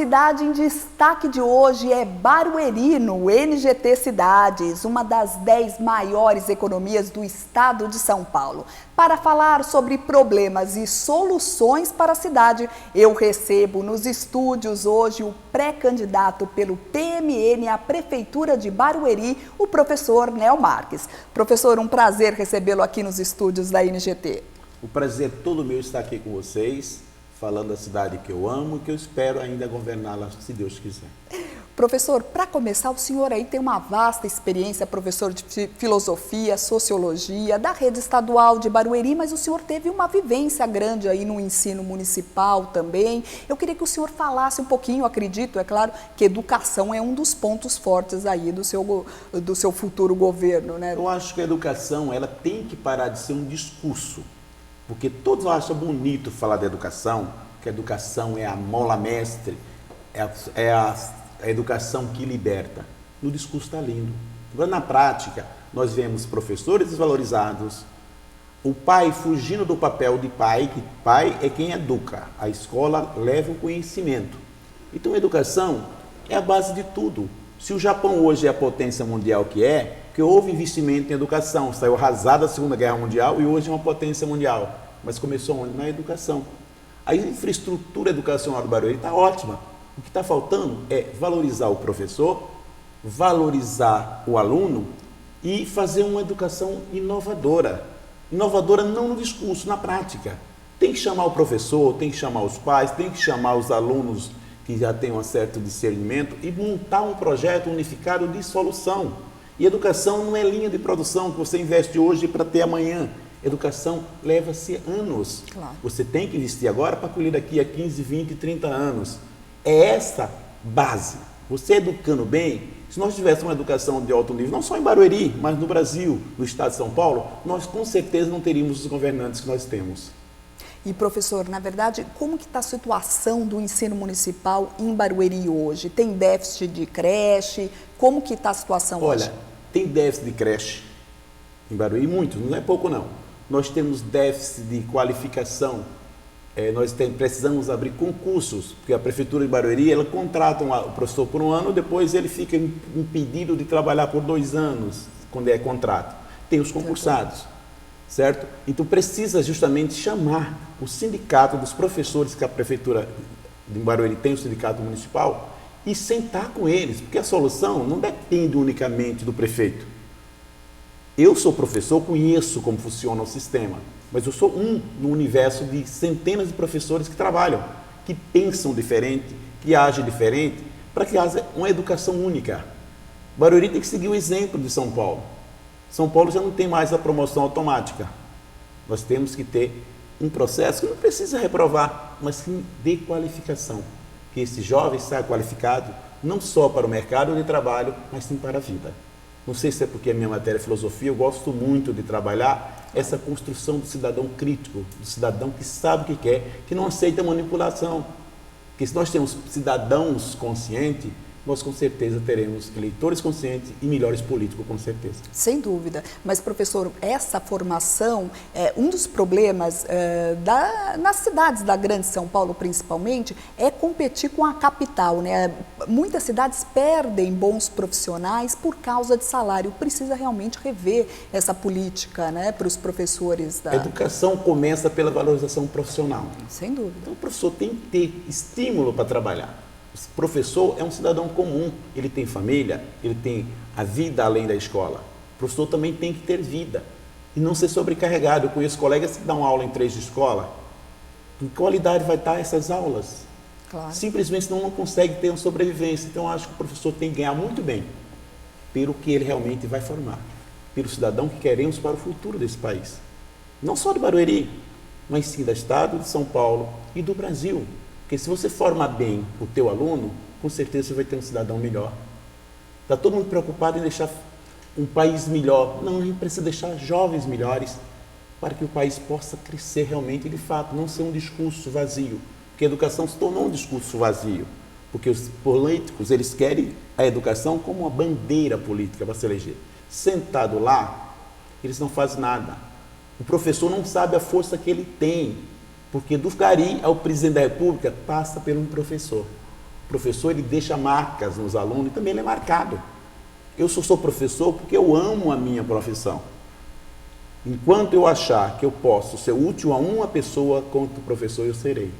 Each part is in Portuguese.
cidade em destaque de hoje é Barueri, no NGT Cidades, uma das 10 maiores economias do estado de São Paulo. Para falar sobre problemas e soluções para a cidade, eu recebo nos estúdios hoje o pré-candidato pelo PMN à Prefeitura de Barueri, o professor Nel Marques. Professor, um prazer recebê-lo aqui nos estúdios da NGT. O prazer todo meu estar aqui com vocês, falando da cidade que eu amo e que eu espero ainda governá-la, se Deus quiser. Professor, para começar, o senhor aí tem uma vasta experiência, professor de filosofia, sociologia, da rede estadual de Barueri, mas o senhor teve uma vivência grande aí no ensino municipal também. Eu queria que o senhor falasse um pouquinho, acredito, é claro, que educação é um dos pontos fortes aí do seu futuro governo, né? Eu acho que a educação, ela tem que parar de ser um discurso. Porque todos acham bonito falar de educação, que a educação é a mola mestre, é a educação que liberta. No discurso está lindo. Agora, na prática, nós vemos professores desvalorizados, o pai fugindo do papel de pai, que pai é quem educa, a escola leva o conhecimento. Então, a educação é a base de tudo. Se o Japão hoje é a potência mundial que é, porque houve investimento em educação, saiu arrasada da Segunda Guerra Mundial e hoje é uma potência mundial. Mas começou onde? Na educação. A infraestrutura educacional do Barueri está ótima. O que está faltando é valorizar o professor, valorizar o aluno e fazer uma educação inovadora. Inovadora não no discurso, na prática. Tem que chamar o professor, tem que chamar os pais, tem que chamar os alunos que já têm um certo discernimento e montar um projeto unificado de solução. E educação não é linha de produção que você investe hoje para ter amanhã. Educação leva-se anos. Claro. Você tem que investir agora para colher daqui a 15, 20, 30 anos. É essa base. Você educando bem, se nós tivéssemos uma educação de alto nível, não só em Barueri, mas no Brasil, no estado de São Paulo, nós com certeza não teríamos os governantes que nós temos. E, professor, na verdade, como que está a situação do ensino municipal em Barueri hoje? Tem déficit de creche? Como que está a situação hoje? Olha, tem déficit de creche em Barueri, muito, não é pouco não. Nós temos déficit de qualificação, nós precisamos abrir concursos, porque a Prefeitura de Barueri, ela contrata o professor por um ano, depois ele fica impedido de trabalhar por 2 anos, quando é contrato. Tem os concursados, certo? Então precisa justamente chamar o sindicato dos professores, que a Prefeitura de Barueri tem, o sindicato municipal, e sentar com eles, porque a solução não depende unicamente do prefeito. Eu sou professor, conheço como funciona o sistema, mas eu sou um no universo de centenas de professores que trabalham, que pensam diferente, que agem diferente, para que haja uma educação única. Barueri tem que seguir o exemplo de São Paulo. São Paulo já não tem mais a promoção automática. Nós temos que ter um processo que não precisa reprovar, mas sim de qualificação. Que esse jovem saia qualificado não só para o mercado de trabalho, mas sim para a vida. Não sei se é porque a minha matéria é filosofia, eu gosto muito de trabalhar essa construção do cidadão crítico, do cidadão que sabe o que quer, que não aceita manipulação. Porque se nós temos cidadãos conscientes, nós com certeza teremos eleitores conscientes e melhores políticos, com certeza. Sem dúvida. Mas, professor, essa formação, um dos problemas nas cidades da Grande São Paulo, principalmente, é competir com a capital, né? Muitas cidades perdem bons profissionais por causa de salário. Precisa realmente rever essa política, né, para os professores. A educação começa pela valorização profissional. Sem dúvida. Então, o professor tem que ter estímulo para trabalhar. O professor é um cidadão comum, ele tem família, ele tem a vida além da escola. O professor também tem que ter vida e não ser sobrecarregado. Eu conheço colegas que dão aula em 3 de escola. Em que qualidade vai estar essas aulas? Claro. Simplesmente não consegue ter uma sobrevivência. Então, eu acho que o professor tem que ganhar muito bem pelo que ele realmente vai formar, pelo cidadão que queremos para o futuro desse país. Não só de Barueri, mas sim do estado de São Paulo e do Brasil. Porque se você forma bem o teu aluno, com certeza você vai ter um cidadão melhor. Está todo mundo preocupado em deixar um país melhor. Não, a gente precisa deixar jovens melhores para que o país possa crescer realmente, de fato, não ser um discurso vazio. Porque a educação se tornou um discurso vazio. Porque os políticos, eles querem a educação como uma bandeira política para se eleger. Sentado lá, eles não fazem nada. O professor não sabe a força que ele tem. Porque do Gari ao presidente da República passa por um professor. professor, ele deixa marcas nos alunos e também ele é marcado. Eu sou professor porque eu amo a minha profissão. Enquanto eu achar que eu posso ser útil a uma pessoa quanto professor, eu serei.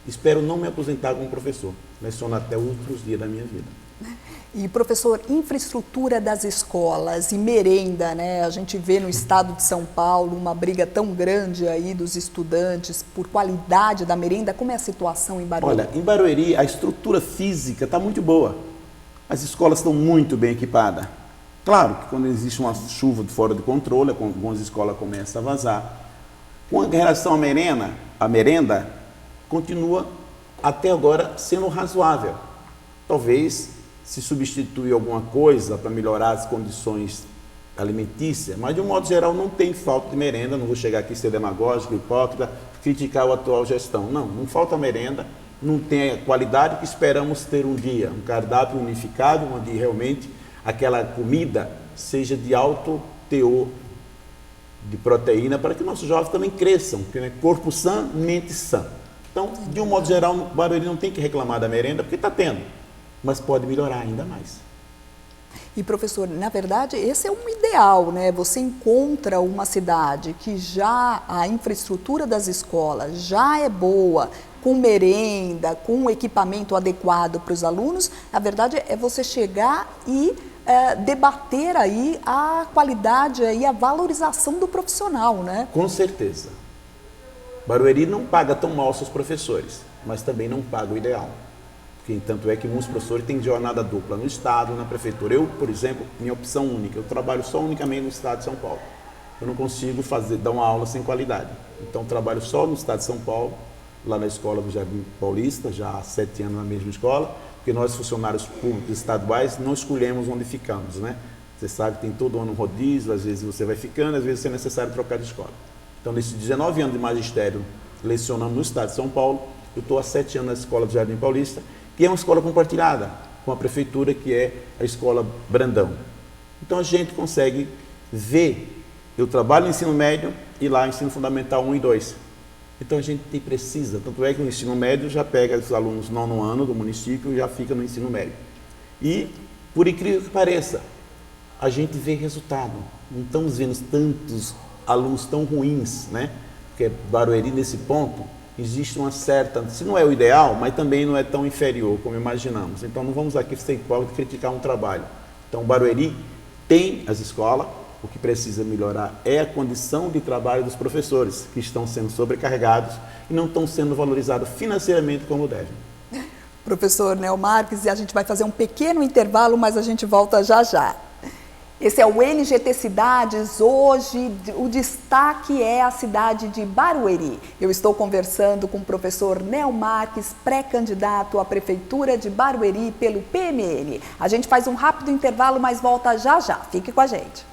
Espero não me aposentar como professor, leciono até os últimos dias da minha vida. E, professor, infraestrutura das escolas e merenda, né? A gente vê no estado de São Paulo uma briga tão grande aí dos estudantes por qualidade da merenda. Como é a situação em Barueri? Olha, em Barueri a estrutura física está muito boa. As escolas estão muito bem equipadas. Claro que quando existe uma chuva de fora de controle, algumas escolas começam a vazar. Com relação à merenda continua até agora sendo razoável. Talvez se substituir alguma coisa para melhorar as condições alimentícias, mas de um modo geral não tem falta de merenda. Não vou chegar aqui ser demagógico, hipócrita, criticar a atual gestão. Não falta merenda, não tem a qualidade que esperamos ter um dia. Um cardápio unificado, onde realmente aquela comida seja de alto teor de proteína, para que nossos jovens também cresçam, porque, né, corpo sã, mente sã. Então, de um modo geral, o Barueri não tem que reclamar da merenda, porque está tendo, mas pode melhorar ainda mais. E, professor, na verdade, esse é um ideal, né? Você encontra uma cidade que já a infraestrutura das escolas já é boa, com merenda, com equipamento adequado para os alunos. Na verdade, é você chegar e debater aí a qualidade e a valorização do profissional, né? Com certeza. Barueri não paga tão mal seus professores, mas também não paga o ideal. Tanto é que muitos professores têm jornada dupla no Estado, na Prefeitura. Eu, por exemplo, minha opção única, eu trabalho só unicamente no Estado de São Paulo. Eu não consigo dar uma aula sem qualidade. Então, trabalho só no Estado de São Paulo, lá na escola do Jardim Paulista, já há 7 anos na mesma escola, porque nós, funcionários públicos estaduais, não escolhemos onde ficamos, né? Você sabe que tem todo ano um rodízio, às vezes você vai ficando, às vezes é necessário trocar de escola. Então, nesses 19 anos de magistério, lecionando no Estado de São Paulo, eu estou há 7 anos na escola do Jardim Paulista, que é uma escola compartilhada com a prefeitura, que é a escola Brandão. Então a gente consegue ver, eu trabalho no ensino médio e lá ensino fundamental 1 e 2. Então a gente precisa, tanto é que no ensino médio já pega os alunos 9º ano do município e já fica no ensino médio. E, por incrível que pareça, a gente vê resultado. Não estamos vendo tantos alunos tão ruins, né? Porque Barueri, nesse ponto, existe uma certa, se não é o ideal, mas também não é tão inferior como imaginamos. Então não vamos aqui ser hipócritas e criticar um trabalho. Então Barueri tem as escolas, o que precisa melhorar é a condição de trabalho dos professores, que estão sendo sobrecarregados e não estão sendo valorizados financeiramente como devem. Professor Nel Marques, e a gente vai fazer um pequeno intervalo, mas a gente volta já já. Esse é o NGT Cidades. Hoje o destaque é a cidade de Barueri. Eu estou conversando com o professor Nel Marques, pré-candidato à Prefeitura de Barueri pelo PMN. A gente faz um rápido intervalo, mas volta já já. Fique com a gente.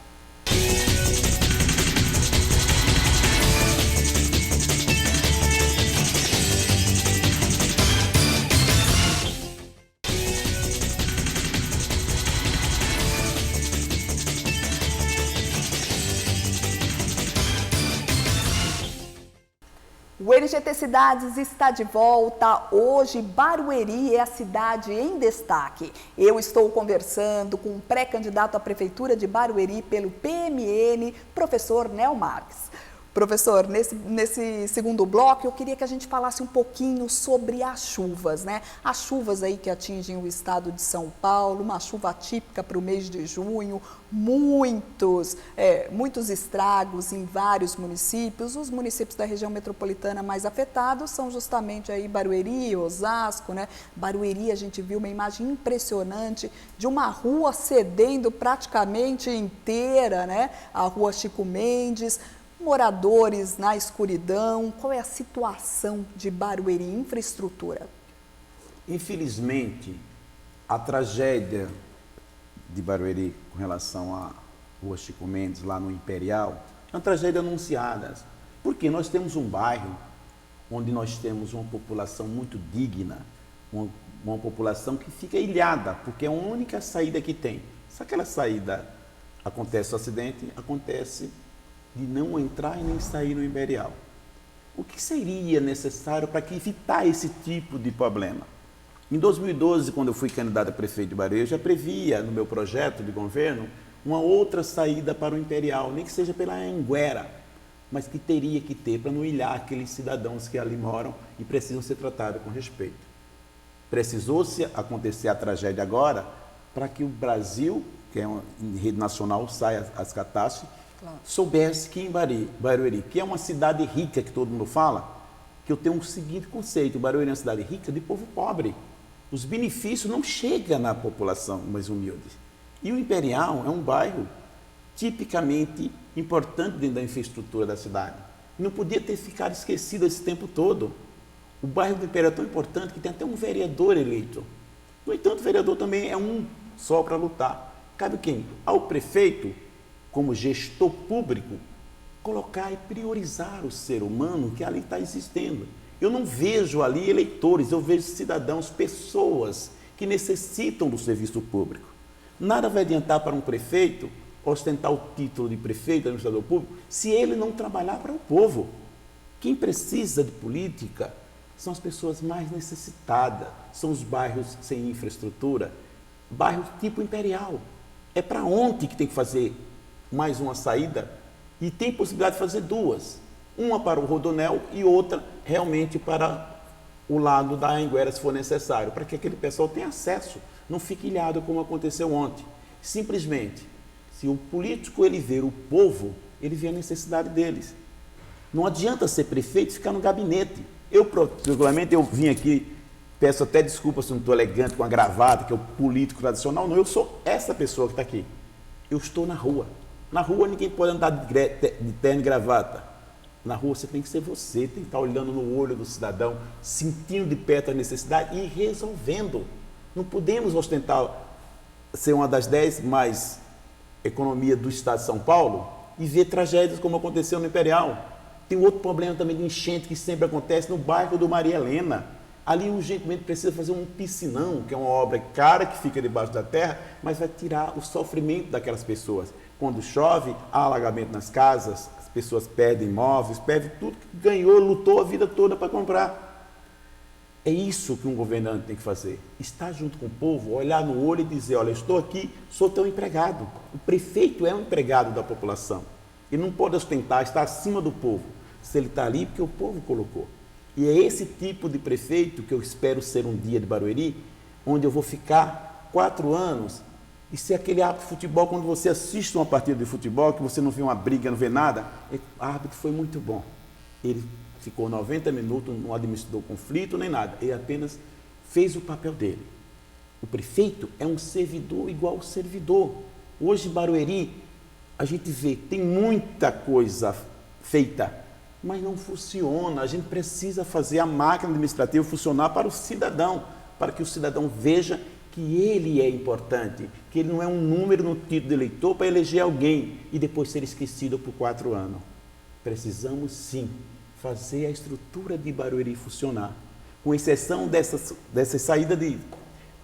O NGT Cidades está de volta. Hoje, Barueri é a cidade em destaque. Eu estou conversando com o pré-candidato à Prefeitura de Barueri pelo PMN, professor Nel Marques. Professor, nesse segundo bloco, eu queria que a gente falasse um pouquinho sobre as chuvas, né? As chuvas aí que atingem o estado de São Paulo, uma chuva atípica para o mês de junho, muitos estragos em vários municípios. Os municípios da região metropolitana mais afetados são justamente aí Barueri, Osasco, né? Barueri, a gente viu uma imagem impressionante de uma rua cedendo praticamente inteira, né? A rua Chico Mendes. Moradores na escuridão, qual é a situação de Barueri, infraestrutura? Infelizmente, a tragédia de Barueri com relação à rua Chico Mendes, lá no Imperial, é uma tragédia anunciada. Porque nós temos um bairro onde nós temos uma população muito digna, uma população que fica ilhada, porque é a única saída que tem. Se aquela saída acontece o acidente, acontece de não entrar e nem sair no Imperial. O que seria necessário para evitar esse tipo de problema? Em 2012, quando eu fui candidato a prefeito de Barueri, eu já previa no meu projeto de governo uma outra saída para o Imperial, nem que seja pela Anhanguera, mas que teria que ter para não ilhar aqueles cidadãos que ali moram e precisam ser tratados com respeito. Precisou-se acontecer a tragédia agora para que o Brasil, que é em rede nacional, saia as catástrofes, claro, soubesse que em Barueri, que é uma cidade rica, que todo mundo fala, que eu tenho um seguinte conceito: Barueri é uma cidade rica de povo pobre. Os benefícios não chegam na população mais humilde. E o Imperial é um bairro tipicamente importante dentro da infraestrutura da cidade. Não podia ter ficado esquecido esse tempo todo. O bairro do Imperial é tão importante que tem até um vereador eleito. No entanto, o vereador também é um só para lutar. Cabe quem? Ao prefeito, como gestor público, colocar e priorizar o ser humano que ali está existindo. Eu não vejo ali eleitores, eu vejo cidadãos, pessoas que necessitam do serviço público. Nada vai adiantar para um prefeito ostentar o título de prefeito, administrador público, se ele não trabalhar para o povo. Quem precisa de política são as pessoas mais necessitadas, são os bairros sem infraestrutura, bairros tipo Imperial. É para ontem que tem que fazer mais uma saída e tem possibilidade de fazer duas. Uma para o Rodonel e outra realmente para o lado da Anhanguera, se for necessário, para que aquele pessoal tenha acesso, não fique ilhado como aconteceu ontem. Simplesmente, se o político ele ver o povo, ele vê a necessidade deles. Não adianta ser prefeito e ficar no gabinete. Eu, particularmente, eu vim aqui, peço até desculpa se não estou elegante com a gravata, que é o político tradicional, não, eu sou essa pessoa que está aqui. Eu estou na rua. Na rua ninguém pode andar de terno e gravata. Na rua você tem que ser você, tem que estar olhando no olho do cidadão, sentindo de perto a necessidade e resolvendo. Não podemos ostentar ser uma das 10 mais economia do estado de São Paulo e ver tragédias como aconteceu no Imperial. Tem outro problema também de enchente que sempre acontece no bairro do Maria Helena. Ali urgentemente precisa fazer um piscinão, que é uma obra cara que fica debaixo da terra, mas vai tirar o sofrimento daquelas pessoas. Quando chove, há alagamento nas casas, as pessoas perdem imóveis, perdem tudo que ganhou, lutou a vida toda para comprar. É isso que um governante tem que fazer. Estar junto com o povo, olhar no olho e dizer: olha, eu estou aqui, sou teu empregado. O prefeito é um empregado da população. Ele não pode ostentar, estar acima do povo. Se ele está ali, porque o povo colocou. E é esse tipo de prefeito que eu espero ser um dia de Barueri, onde eu vou ficar 4 anos e ser aquele árbitro de futebol, quando você assiste uma partida de futebol, que você não vê uma briga, não vê nada, o árbitro foi muito bom. Ele ficou 90 minutos, não administrou conflito nem nada, ele apenas fez o papel dele. O prefeito é um servidor igual ao servidor. Hoje, em Barueri, a gente vê, tem muita coisa feita, mas não funciona. A gente precisa fazer a máquina administrativa funcionar para o cidadão, para que o cidadão veja que ele é importante, que ele não é um número no título de eleitor para eleger alguém e depois ser esquecido por 4 anos. Precisamos sim fazer a estrutura de Barueri funcionar, com exceção dessa saída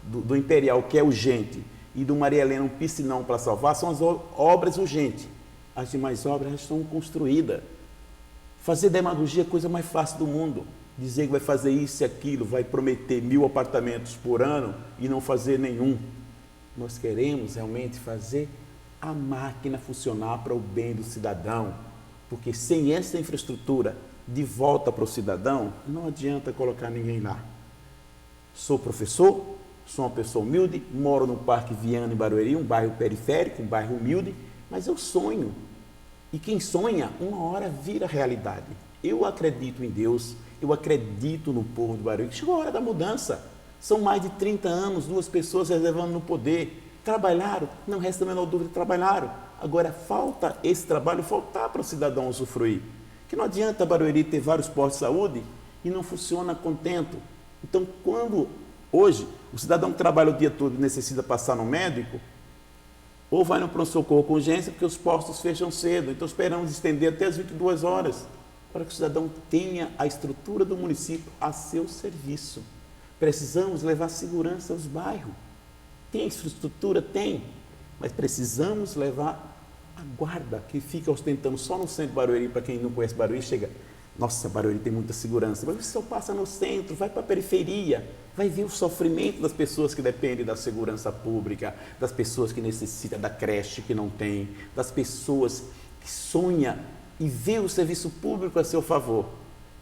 do Imperial, que é urgente, e do Maria Helena, um piscinão para salvar, são as obras urgentes. As demais obras já estão construídas. Fazer demagogia é a coisa mais fácil do mundo. Dizer que vai fazer isso e aquilo, vai prometer 1000 apartamentos por ano e não fazer nenhum. Nós queremos realmente fazer a máquina funcionar para o bem do cidadão, porque sem essa infraestrutura de volta para o cidadão, não adianta colocar ninguém lá. Sou professor, sou uma pessoa humilde, moro no Parque Viana, em Barueri, um bairro periférico, um bairro humilde, mas eu sonho. E quem sonha, uma hora vira realidade. Eu acredito em Deus, eu acredito no povo do Barueri. Chegou a hora da mudança. São mais de 30 anos, 2 pessoas reservando no poder. Trabalharam, não resta a menor dúvida, trabalharam. Agora falta esse trabalho, faltar para o cidadão usufruir. Que não adianta Barueri ter vários postos de saúde e não funciona contento. Então, quando hoje o cidadão que trabalha o dia todo e necessita passar no médico, ou vai no pronto-socorro com urgência, porque os postos fecham cedo. Então, esperamos estender até as 22 horas, para que o cidadão tenha a estrutura do município a seu serviço. Precisamos levar segurança aos bairros. Tem infraestrutura? Tem. Mas precisamos levar a guarda, que fica ostentando só no centro de Barueri, para quem não conhece Barueri, chega Nossa, Barueri tem muita segurança. Mas você só passa no centro, vai para a periferia, vai ver o sofrimento das pessoas que dependem da segurança pública, das pessoas que necessitam da creche que não tem, das pessoas que sonham e vê o serviço público a seu favor.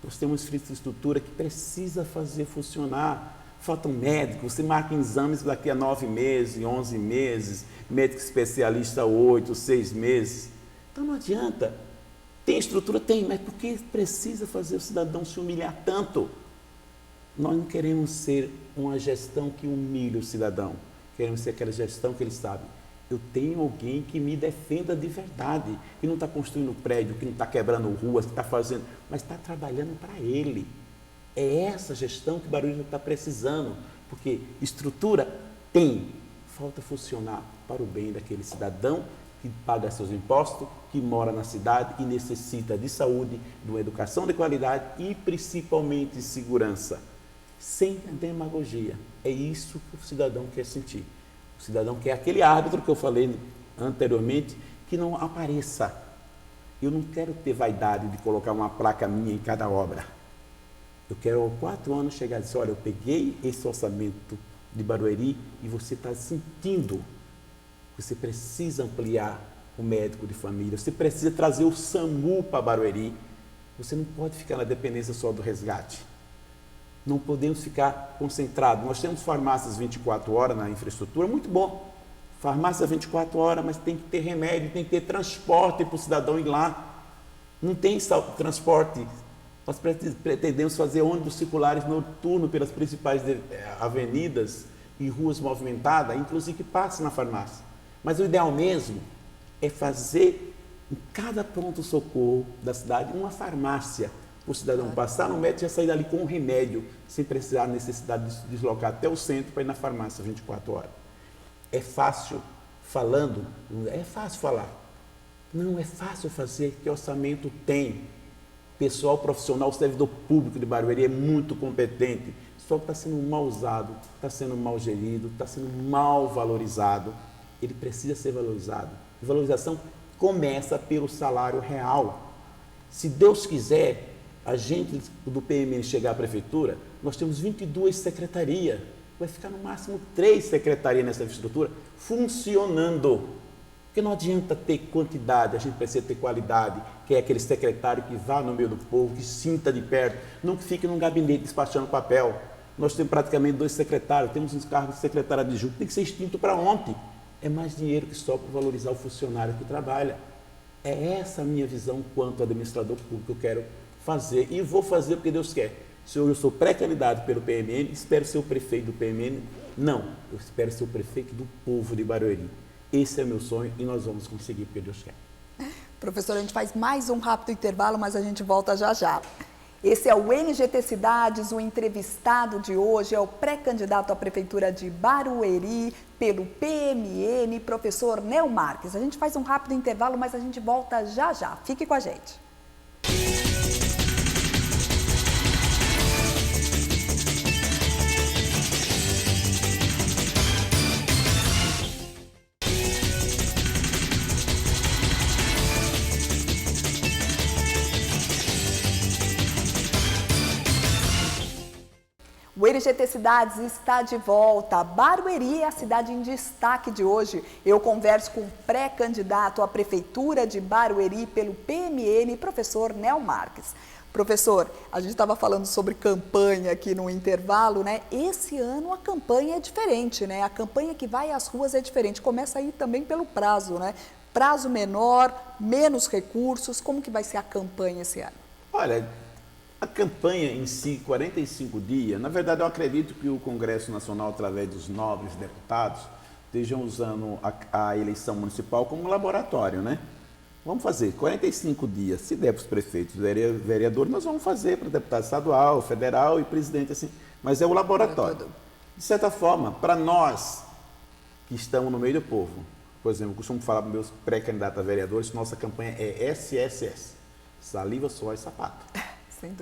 Nós temos infraestrutura que precisa fazer funcionar. Faltam médicos, você marca exames daqui a 9 meses, 11 meses, médico especialista 8, 6 meses. Então não adianta. Tem estrutura? Tem, mas por que precisa fazer o cidadão se humilhar tanto? Nós não queremos ser uma gestão que humilha o cidadão. Queremos ser aquela gestão que ele sabe. Eu tenho alguém que me defenda de verdade, que não está construindo prédio, que não está quebrando ruas, que está fazendo, mas está trabalhando para ele. É essa gestão que o Barueri está precisando, porque estrutura tem, falta funcionar para o bem daquele cidadão que paga seus impostos, que mora na cidade e necessita de saúde, de uma educação de qualidade e principalmente de segurança. Sem demagogia. É isso que o cidadão quer sentir. O cidadão quer aquele árbitro que eu falei anteriormente, que não apareça. Eu não quero ter vaidade de colocar uma placa minha em cada obra. Eu quero, aos 4 anos, chegar e dizer, olha, eu peguei esse orçamento de Barueri e você está sentindo. Você precisa ampliar o médico de família, você precisa trazer o SAMU para Barueri. Você não pode ficar na dependência só do resgate. Não podemos ficar concentrados. Nós temos farmácias 24 horas na infraestrutura, muito bom. Farmácia 24 horas, mas tem que ter remédio, tem que ter transporte para o cidadão ir lá. Não tem transporte. Nós pretendemos fazer ônibus circulares noturnos pelas principais avenidas e ruas movimentadas, inclusive que passe na farmácia. Mas o ideal mesmo é fazer em cada pronto-socorro da cidade uma farmácia, para o cidadão passar no médico e já sair dali com um remédio, sem precisar necessidade de se deslocar até o centro para ir na farmácia 24 horas. É fácil falando? É fácil falar. Não é fácil fazer, que orçamento tem. Pessoal profissional, servidor público de Barueri é muito competente, só que está sendo mal usado, está sendo mal gerido, está sendo mal valorizado. Ele precisa ser valorizado. A valorização começa pelo salário real. Se Deus quiser, a gente do PMN chegar à prefeitura, nós temos 22 secretarias. Vai ficar no máximo 3 secretarias nessa infraestrutura funcionando. Porque não adianta ter quantidade, a gente precisa ter qualidade, que é aquele secretário que vá no meio do povo, que sinta de perto, não que fique num gabinete despachando papel. Nós temos praticamente 2 secretários, temos uns cargos de secretário adjunto, tem que ser extinto para ontem. É mais dinheiro que só para valorizar o funcionário que trabalha. É essa a minha visão quanto administrador público que eu quero fazer e vou fazer porque Deus quer. Se eu sou pré-candidato pelo PMN, espero ser o prefeito do PMN? Não, eu espero ser o prefeito do povo de Barueri. Esse é meu sonho e nós vamos conseguir porque Deus quer. Professor, a gente faz mais um rápido intervalo, mas a gente volta já já. Esse é o NGT Cidades, o entrevistado de hoje é o pré-candidato à Prefeitura de Barueri pelo PMN, professor Nel Marques. A gente faz um rápido intervalo, mas a gente volta já já. Fique com a gente. O NGT Cidades está de volta. Barueri é a cidade em destaque de hoje. Eu converso com o pré-candidato à Prefeitura de Barueri pelo PMN, professor Nel Marques. Professor, a gente estava falando sobre campanha aqui no intervalo, né? Esse ano a campanha é diferente, né? A campanha que vai às ruas é diferente. Começa aí também pelo prazo, né? Prazo menor, menos recursos. Como que vai ser a campanha esse ano? Olha, a campanha em si, 45 dias, na verdade eu acredito que o Congresso Nacional, através dos nobres deputados, estejam usando a eleição municipal como laboratório, né? Vamos fazer 45 dias, se der para os prefeitos, vereadores, nós vamos fazer para deputado estadual, federal e presidente, assim, mas é o laboratório. De certa forma, para nós que estamos no meio do povo, por exemplo, eu costumo falar para meus pré-candidatos a vereadores, nossa campanha é SSS, saliva, suor e sapato.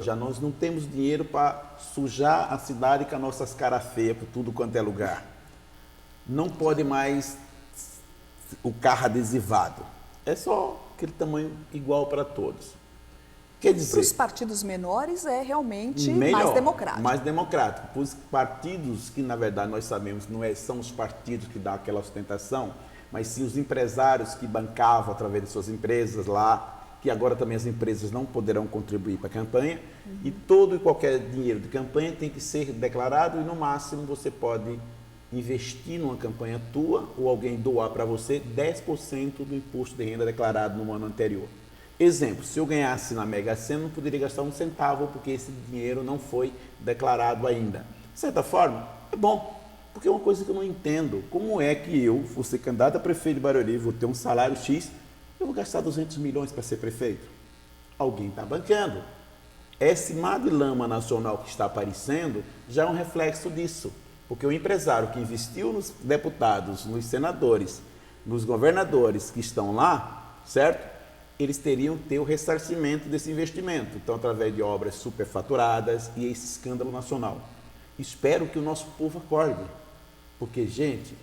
Já nós não temos dinheiro para sujar a cidade com as nossas caras feias por tudo quanto é lugar. Não pode mais o carro adesivado. É só aquele tamanho igual para todos. Quer Para dizer, os partidos menores é realmente melhor, mais democrático. mais democrático. Para os partidos que, na verdade, nós sabemos, não são os partidos que dão aquela ostentação, mas sim os empresários que bancavam através de suas empresas lá, que agora também as empresas não poderão contribuir para a campanha, e todo e qualquer dinheiro de campanha tem que ser declarado e, no máximo, você pode investir numa campanha tua ou alguém doar para você 10% do imposto de renda declarado no ano anterior. Exemplo, se eu ganhasse na Mega Sena, não poderia gastar um centavo porque esse dinheiro não foi declarado ainda. De certa forma, é bom, porque é uma coisa que eu não entendo. Como é que eu, vou ser candidato a prefeito de Barueri, vou ter um salário X, eu vou gastar 200 milhões para ser prefeito? Alguém está bancando. Esse mar de lama nacional que está aparecendo já é um reflexo disso. Porque o empresário que investiu nos deputados, nos senadores, nos governadores que estão lá, certo? Eles teriam que ter o ressarcimento desse investimento. Então, através de obras superfaturadas e esse escândalo nacional. Espero que o nosso povo acorde. Porque, gente,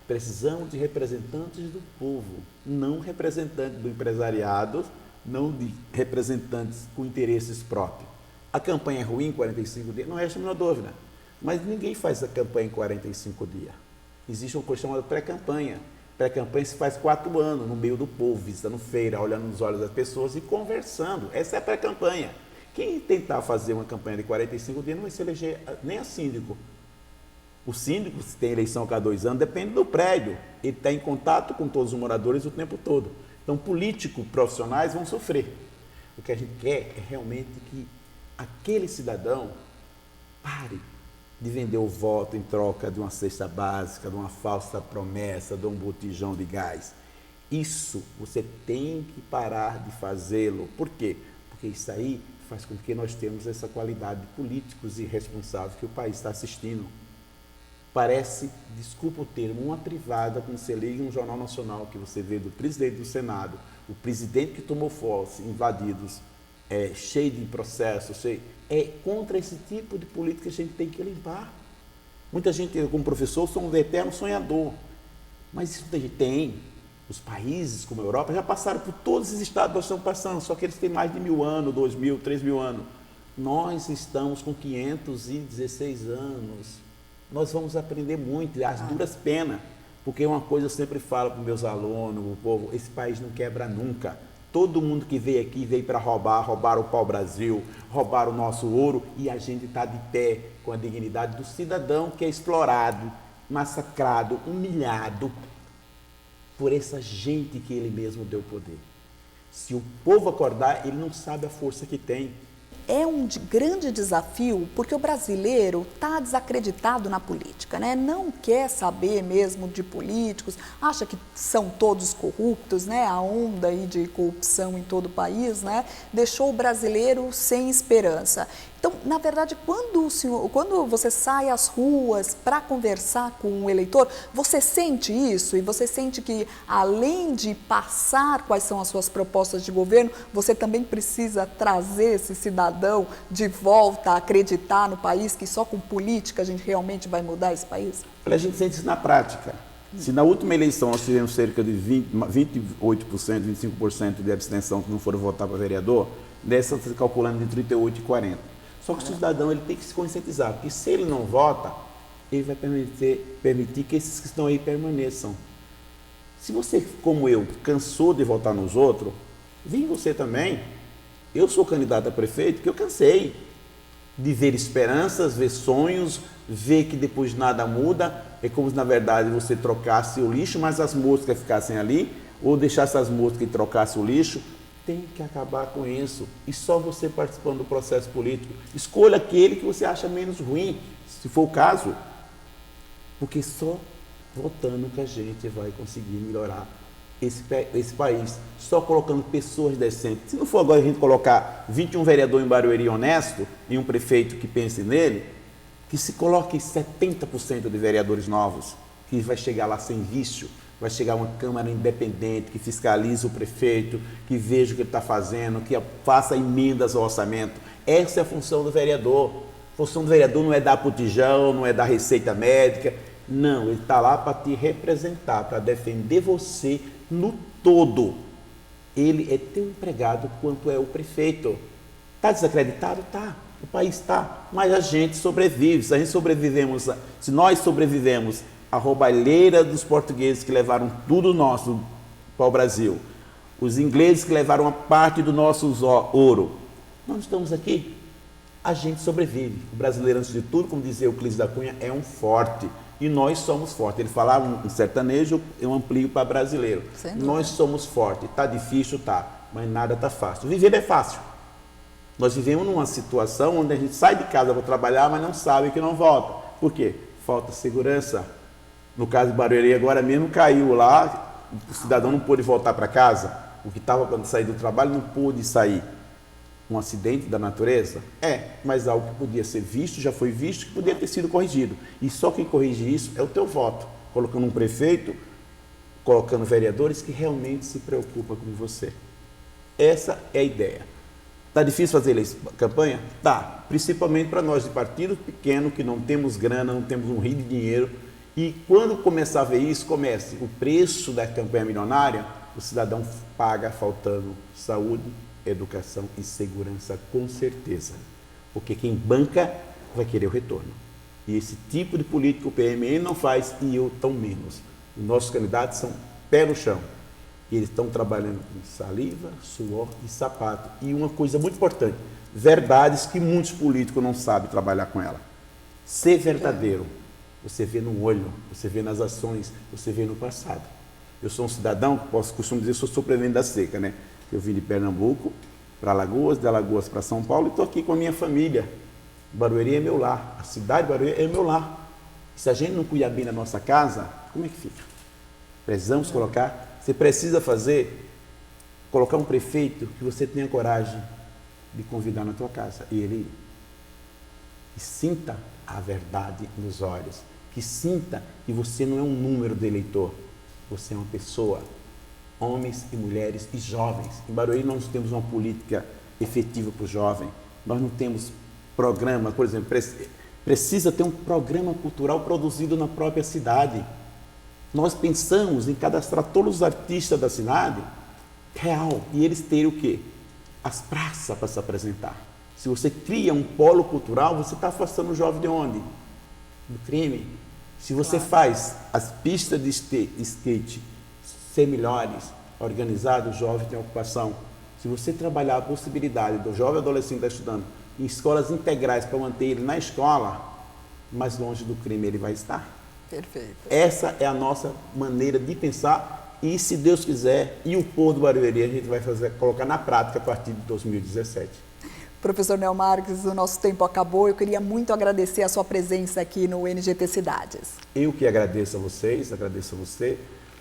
precisamos de representantes do povo, não representantes do empresariado, não de representantes com interesses próprios. A campanha é ruim em 45 dias? Não resta a menor dúvida. Mas ninguém faz a campanha em 45 dias. Existe uma coisa chamada pré-campanha. Pré-campanha se faz 4 anos, no meio do povo, visitando feira, olhando nos olhos das pessoas e conversando. Essa é a pré-campanha. Quem tentar fazer uma campanha de 45 dias não vai se eleger nem a síndico. O síndico, se tem eleição a cada 2 anos, depende do prédio. Ele está em contato com todos os moradores o tempo todo. Então, políticos profissionais vão sofrer. O que a gente quer é realmente que aquele cidadão pare de vender o voto em troca de uma cesta básica, de uma falsa promessa, de um botijão de gás. Isso você tem que parar de fazê-lo. Por quê? Porque isso aí faz com que nós tenhamos essa qualidade de políticos irresponsáveis que o país está assistindo. Parece, desculpa o termo, uma privada quando você liga um jornal nacional que você vê do presidente do Senado, o presidente que tomou posse, invadidos, cheio de processos, é contra esse tipo de política que a gente tem que limpar. Muita gente, como professor, sou um eterno sonhador, mas isso tem. Os países como a Europa já passaram por todos esses estados que nós estamos passando, só que eles têm mais de 1000 anos, 2000, 3000 anos. Nós estamos com 516 anos. Nós vamos aprender muito, às duras penas, porque uma coisa eu sempre falo para os meus alunos, o povo, esse país não quebra nunca. Todo mundo que veio aqui veio para roubar o pau-brasil, roubar o nosso ouro, e a gente está de pé com a dignidade do cidadão que é explorado, massacrado, humilhado por essa gente que ele mesmo deu poder. Se o povo acordar, ele não sabe a força que tem. É um grande desafio porque o brasileiro está desacreditado na política, né? Não quer saber mesmo de políticos, acha que são todos corruptos, né? A onda aí de corrupção em todo o país, né? Deixou o brasileiro sem esperança. Então, na verdade, quando você sai às ruas para conversar com o eleitor, você sente isso? E você sente que, além de passar quais são as suas propostas de governo, você também precisa trazer esse cidadão de volta a acreditar no país, que só com política a gente realmente vai mudar esse país? A gente sente isso na prática. Se na última eleição nós tivemos cerca de 28%, 25% de abstenção que não foram votar para vereador, dessa você calculando de 38% e 40%. Só que o cidadão ele tem que se conscientizar, porque se ele não vota, ele vai permitir que esses que estão aí permaneçam. Se você, como eu, cansou de votar nos outros, vem você também. Eu sou candidato a prefeito porque eu cansei de ver esperanças, ver sonhos, ver que depois nada muda. É como se, na verdade, você trocasse o lixo, mas as moscas ficassem ali, ou deixasse as moscas e trocasse o lixo. Tem que acabar com isso. E só você participando do processo político. Escolha aquele que você acha menos ruim, se for o caso. Porque só votando que a gente vai conseguir melhorar esse país. Só colocando pessoas decentes. Se não for agora a gente colocar 21 vereadores em Barueri honesto e um prefeito que pense nele, que se coloque 70% de vereadores novos, que vai chegar lá sem vício. Vai chegar uma Câmara independente que fiscalize o prefeito, que veja o que ele está fazendo, que faça emendas ao orçamento. Essa é a função do vereador. A função do vereador não é dar botijão, não é dar receita médica. Não, ele está lá para te representar, para defender você no todo. Ele é tão empregado quanto é o prefeito. Está desacreditado? Tá. O país está. Mas a gente sobrevive. Se nós sobrevivemos à roubalheira dos portugueses que levaram tudo nosso para o Brasil, os ingleses que levaram a parte do nosso ouro, nós estamos aqui. A gente sobrevive. O brasileiro, antes de tudo, como dizia Euclides da Cunha, é um forte. E nós somos fortes. Ele falava um sertanejo, eu amplio para brasileiro. Nós somos fortes. Está difícil, tá. Mas nada está fácil. Viver é fácil. Nós vivemos numa situação onde a gente sai de casa para trabalhar, mas não sabe que não volta. Por quê? Falta segurança. No caso de Barueri, agora mesmo caiu lá, o cidadão não pôde voltar para casa. O que estava para sair do trabalho não pôde sair. Um acidente da natureza? Mas algo que podia ser visto, já foi visto, que podia ter sido corrigido. E só quem corrige isso é o teu voto. Colocando um prefeito, colocando vereadores que realmente se preocupam com você. Essa é a ideia. Está difícil fazer campanha? Tá. Principalmente para nós de partido pequeno, que não temos grana, não temos um rio de dinheiro. E quando começar a ver isso, comece o preço da campanha milionária, o cidadão paga faltando saúde, educação e segurança, com certeza. Porque quem banca vai querer o retorno. E esse tipo de política o PMN não faz, e eu tão menos. Os nossos candidatos são pé no chão. E eles estão trabalhando com saliva, suor e sapato. E uma coisa muito importante, verdades que muitos políticos não sabem trabalhar com ela. Ser verdadeiro. Você vê no olho, você vê nas ações, você vê no passado. Eu sou um cidadão, costumo dizer, sou sobrevivente da seca, né? Eu vim de Pernambuco para Alagoas, de Alagoas para São Paulo, e estou aqui com a minha família. Barueri é meu lar, a cidade de Barueri é meu lar. E se a gente não cuidar bem da nossa casa, como é que fica? Precisamos colocar, você precisa colocar um prefeito que você tenha coragem de convidar na tua casa, e ele que sinta a verdade nos olhos, que sinta que você não é um número de eleitor, você é uma pessoa, homens e mulheres e jovens. Em Barueri nós não temos uma política efetiva para o jovem, nós não temos programa, por exemplo, precisa ter um programa cultural produzido na própria cidade. Nós pensamos em cadastrar todos os artistas da cidade, real, e eles terem o quê? As praças para se apresentar. Se você cria um polo cultural, você está afastando o jovem de onde? Do crime. Se você faz as pistas de skate ser melhores, organizado, o jovem tem ocupação. Se você trabalhar a possibilidade do jovem adolescente estar estudando em escolas integrais para manter ele na escola, mais longe do crime ele vai estar. Perfeito. Essa é a nossa maneira de pensar e, se Deus quiser, e o povo do Barueri a gente vai colocar na prática a partir de 2017. Professor Nel Marques, o nosso tempo acabou. Eu queria muito agradecer a sua presença aqui no NGT Cidades. Eu que agradeço a vocês, agradeço a você,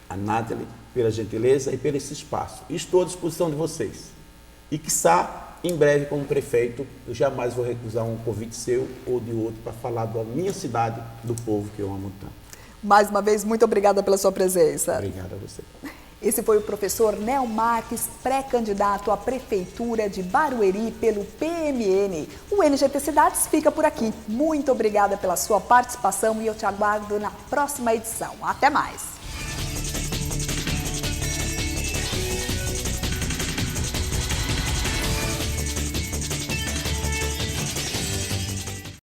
a Nathalie, pela gentileza e pelo esse espaço. Estou à disposição de vocês. E, quiçá, em breve, como prefeito, eu jamais vou recusar um convite seu ou de outro para falar da minha cidade, do povo que eu amo tanto. Mais uma vez, muito obrigada pela sua presença. Obrigado a você. Esse foi o professor Nel Marques, pré-candidato à Prefeitura de Barueri pelo PMN. O NGT Cidades fica por aqui. Muito obrigada pela sua participação e eu te aguardo na próxima edição. Até mais!